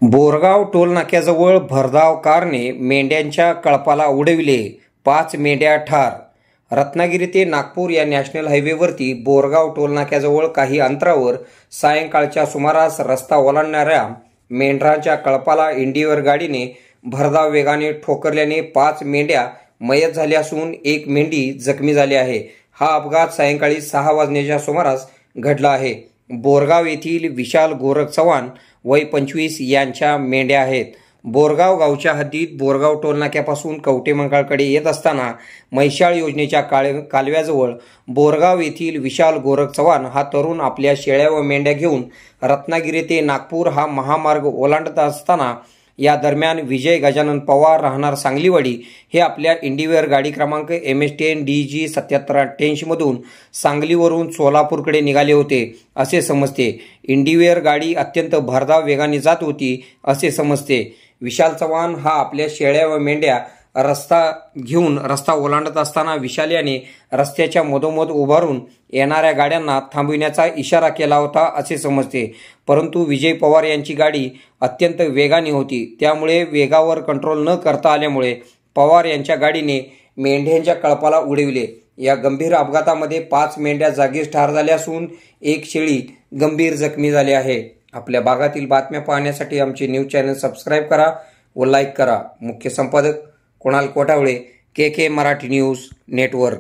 बोरगाव टोलनाक्याजवळ भरधाव कारने मेंढ्यांच्या कळपाला उडविले, 5 मेंढ्या ठार. रत्नागिरी ते नागपूर या नॅशनल हायवेवरती बोरगाव टोलनाक्याजवळ काही अंतरावर सायंकाळच्या सुमारास रस्ता ओलांडणाऱ्या मेंढरांच्या कळपाला इंडिवर गाडीने भरधाव वेगाने ठोकरल्याने 5 मेंढ्या मयत झाल्या असून 1 मेंढी जखमी झाली आहे. हा अपघात सायंकाळी 6 वाजण्याच्या सुमारास घडला आहे. बोरगाव येथील विशाल गोरख चव्हाण वय 25 यांच्या मेंढ्या आहेत. बोरगाव गावच्या हद्दीत बोरगाव टोलनाक्यापासून कवटेमंकाळकडे येत असताना म्हैसाळ योजनेच्या कालव्याजवळ बोरगाव येथील विशाल गोरख चव्हाण हा तरुण आपल्या शेळ्या व मेंढ्या घेऊन रत्नागिरी ते नागपूर हा महामार्ग ओलांडत असताना या दरम्यान विजय गजानन पवार राहणार सांगलीवाडी हे आपल्या इंडिवेअर गाडी क्रमांक MS10 DG 7788 मधून सांगलीवरून सोलापूरकडे निघाले होते असे समजते. इंडिवेअर गाडी अत्यंत भरधाव वेगाने जात होती असे समजते. विशाल चव्हाण हा आपल्या शेळ्या व मेंढ्या रस्ता ओलांडत असताना विशाल याने रस्त्याच्या मधोमध उभारून येणाऱ्या गाड्यांना थांबविण्याचा इशारा केला होता असे समजते. परंतु विजय पवार यांची गाडी अत्यंत वेगाने होती, त्यामुळे वेगावर कंट्रोल न करता आल्यामुळे पवार यांच्या गाडीने मेंढ्यांच्या कळपाला उडविले. या गंभीर अपघातामध्ये 5 मेंढ्या जागीच ठार झाल्या असून 1 शेळी गंभीर जखमी झाली आहे. आपल्या भागातील बातम्या पाहण्यासाठी आमचे न्यूज चॅनल सबस्क्राईब करा व लाईक करा. मुख्य संपादक Kunal Kothawale, KK Marathi news network.